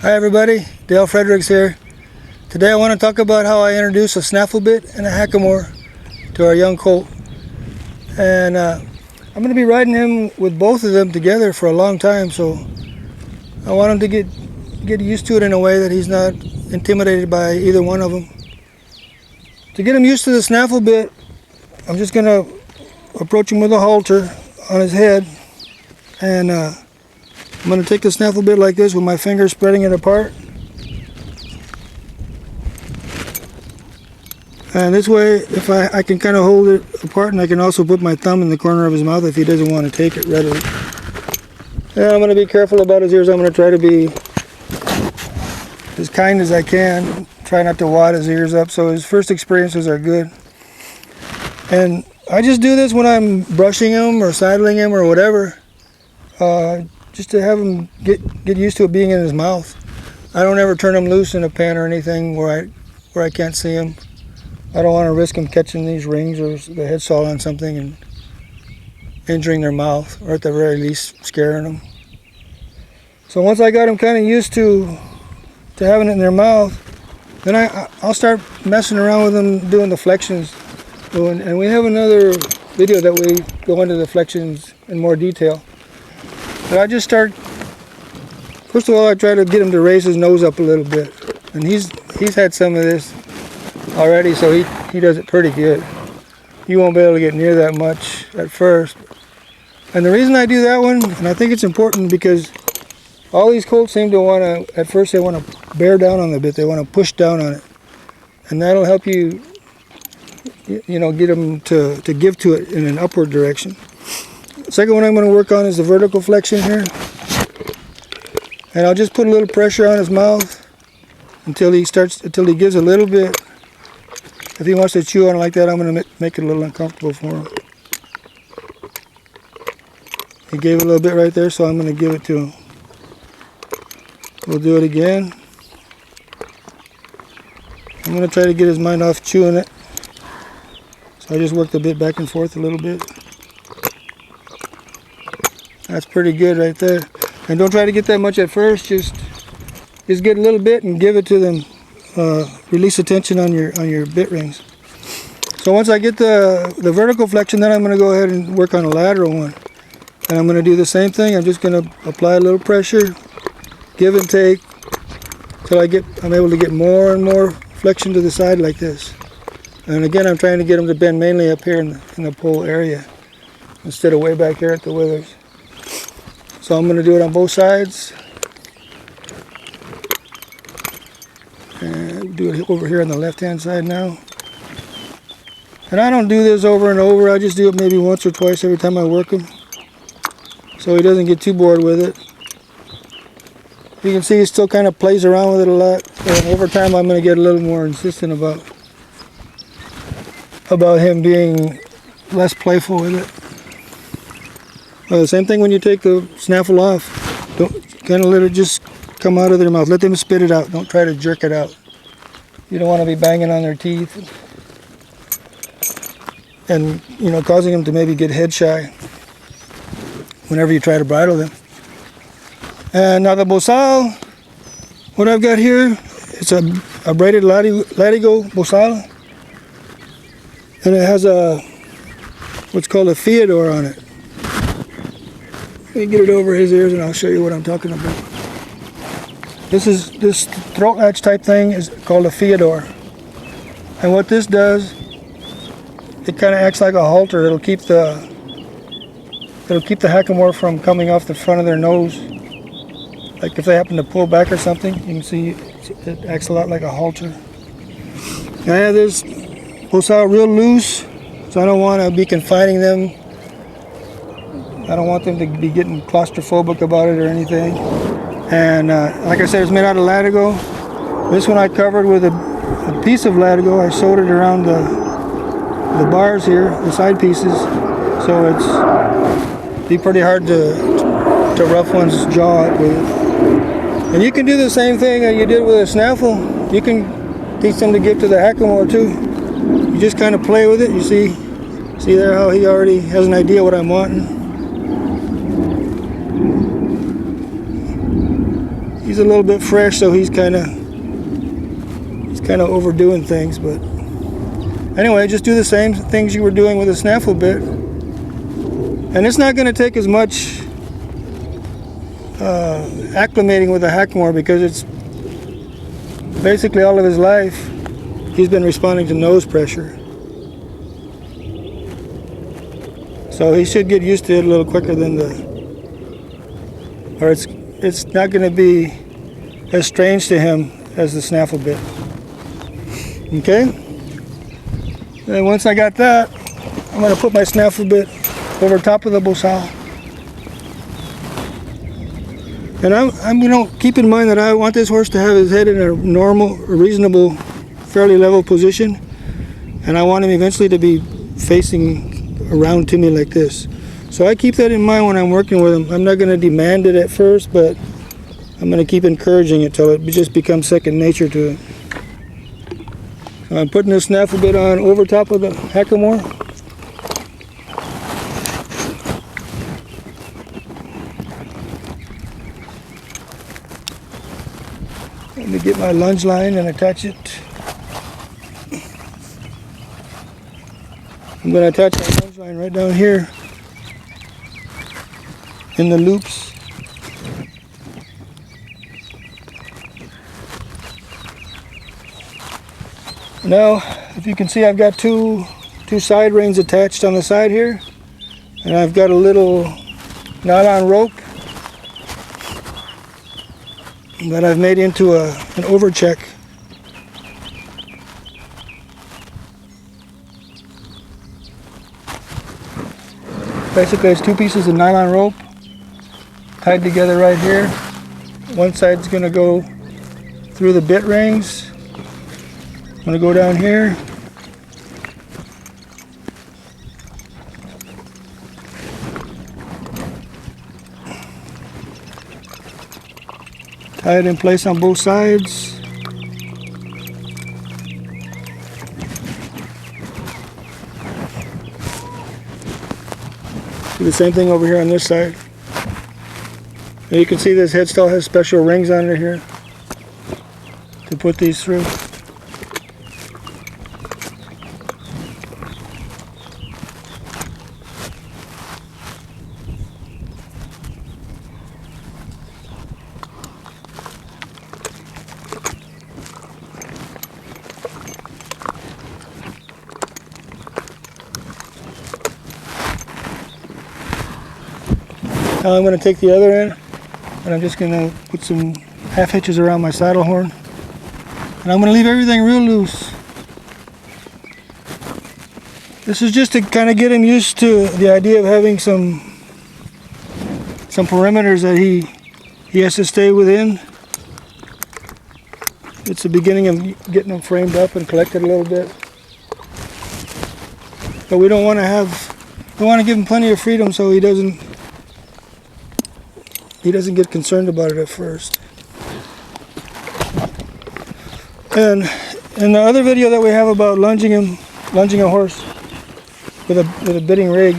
Hi everybody, Dale Fredericks here. Today I want to talk about how I introduce a snaffle bit and a hackamore to our young colt. And I'm going to be riding him with both of them together for a long time, so I want him to get used to it in a way that he's not intimidated by either one of them. To get him used to the snaffle bit, I'm just going to approach him with a halter on his head, and I'm going to take the snaffle bit like this with my fingers spreading it apart. And this way, if I can kind of hold it apart, and I can also put my thumb in the corner of his mouth if he doesn't want to take it readily. And I'm going to be careful about his ears. I'm going to try to be as kind as I can. Try not to wad his ears up, so his first experiences are good. And I just do this when I'm brushing him or saddling him or whatever, just to have him get used to it being in his mouth. I don't ever turn him loose in a pen or anything where I can't see him. I don't want to risk him catching these rings or the head saw on something and injuring their mouth, or at the very least scaring them. So once I got them kind of used to having it in their mouth, then I'll start messing around with them doing the flexions. And we have another video that we go into the flexions in more detail. But I just start, first of all, I try to get him to raise his nose up a little bit. And he's had some of this already, so he does it pretty good. You won't be able to get near that much at first. And the reason I do that one, and I think it's important, because all these colts seem to want to, at first they want to bear down on the bit, they want to push down on it. And that'll help you, get them to give to it in an upward direction. The second one I'm going to work on is the vertical flexion here. And I'll just put a little pressure on his mouth until he gives a little bit. If he wants to chew on it like that, I'm going to make it a little uncomfortable for him. He gave it a little bit right there, so I'm going to give it to him. We'll do it again. I'm going to try to get his mind off chewing it. So I just work the bit back and forth a little bit. That's pretty good right there. And don't try to get that much at first. Just get a little bit and give it to them. Release the tension on your bit rings. So once I get the vertical flexion, then I'm going to go ahead and work on a lateral one. And I'm going to do the same thing. I'm just going to apply a little pressure, give and take, till I'm able to get more and more flexion to the side like this. And again, I'm trying to get them to bend mainly up here in the pole area instead of way back here at the withers. So I'm going to do it on both sides. And do it over here on the left-hand side now. And I don't do this over and over. I just do it maybe once or twice every time I work him, so he doesn't get too bored with it. You can see he still kind of plays around with it a lot. And over time, I'm going to get a little more insistent about him being less playful with it. The same thing when you take the snaffle off. Don't kind of let it just come out of their mouth. Let them spit it out. Don't try to jerk it out. You don't want to be banging on their teeth and causing them to maybe get head shy whenever you try to bridle them. And now the bozal, what I've got here, it's a braided latigo bozal, and it has what's called a Theodore on it. Let me get it over his ears and I'll show you what I'm talking about. This throat latch type thing is called a Theodore. And what this does, it kind of acts like a halter. It'll keep the hackamore from coming off the front of their nose. Like if they happen to pull back or something, you can see it acts a lot like a halter. I have this bozal real loose, so I don't want to be confining them. I don't want them to be getting claustrophobic about it or anything. And like I said, it's made out of latigo. This one I covered with a piece of latigo. I sewed it around the bars here, the side pieces, so it's be pretty hard to rough one's jaw up with it. And you can do the same thing that you did with a snaffle. You can teach them to give to the hackamore too. You just kind of play with it. You see there how he already has an idea what I'm wanting. he's a little bit fresh, so he's kind of overdoing things. But anyway, just do the same things you were doing with a snaffle bit, and it's not going to take as much acclimating with a Hackamore, because it's basically all of his life he's been responding to nose pressure. So he should get used to it a little quicker than it's not going to be as strange to him as the snaffle bit. Okay? And once I got that, I'm going to put my snaffle bit over top of the bosal. And I'm keep in mind that I want this horse to have his head in a normal, reasonable, fairly level position, and I want him eventually to be facing around to me like this. So I keep that in mind when I'm working with him. I'm not going to demand it at first, but I'm going to keep encouraging it till it just becomes second nature to him. So I'm putting this snaffle bit on over top of the Hackamore. Let me get my lunge line and attach it. I'm going to attach my lunge line right down here in the loops. Now, if you can see, I've got two side reins attached on the side here, and I've got a little nylon rope that I've made into an overcheck. Basically, it's two pieces of nylon rope tied together right here. One side's going to go through the bit rings. I'm going to go down here. Tie it in place on both sides. Do the same thing over here on this side. And you can see this headstall has special rings on it here to put these through. Now I'm going to take the other end, and I'm just going to put some half hitches around my saddle horn, and I'm going to leave everything real loose. This is just to kind of get him used to the idea of having some perimeters that he has to stay within. It's the beginning of getting him framed up and collected a little bit. But we don't want to give him plenty of freedom so he doesn't get concerned about it at first. And in the other video that we have about lunging a horse with a bitting rig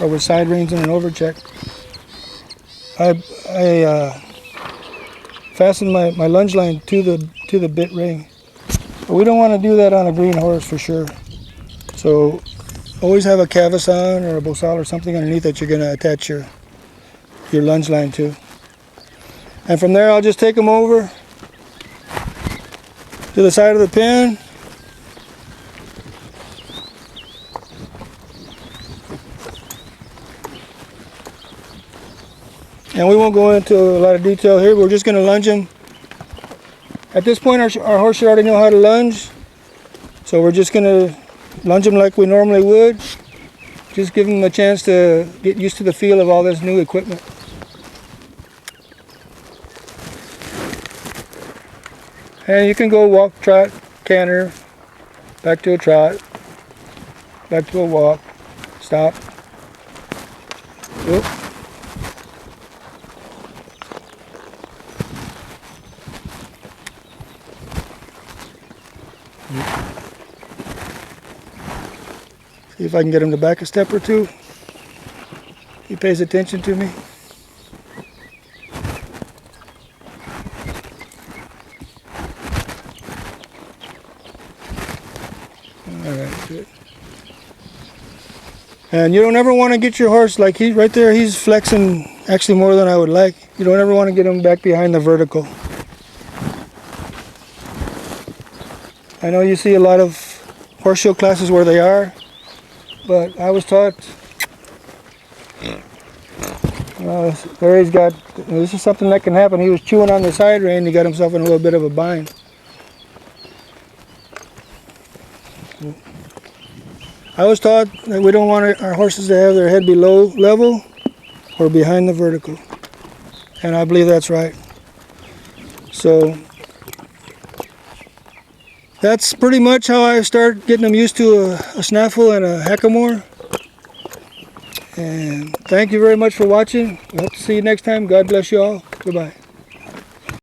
or with side reins and an overcheck, I fastened my lunge line to the bit ring. But we don't want to do that on a green horse for sure. So always have a cavesson or a bosal or something underneath that you're going to attach your lunge line to. And from there I'll just take them over to the side of the pen. And we won't go into a lot of detail here. We're just going to lunge him. At this point our horse should already know how to lunge. So we're just going to lunge him like we normally would. Just give him a chance to get used to the feel of all this new equipment. And you can go walk, trot, canter, back to a trot, back to a walk, stop. Whoop. See if I can get him to back a step or two. He pays attention to me. Alright, good. And you don't ever want to get your horse, like he right there, he's flexing actually more than I would like. You don't ever want to get him back behind the vertical. I know you see a lot of horse show classes where they are, but I was taught, there he's got, this is something that can happen. He was chewing on the side rein, he got himself in a little bit of a bind. I was taught that we don't want our horses to have their head below level or behind the vertical. And I believe that's right. So that's pretty much how I start getting them used to a snaffle and a hackamore. And thank you very much for watching. We hope to see you next time. God bless you all. Goodbye.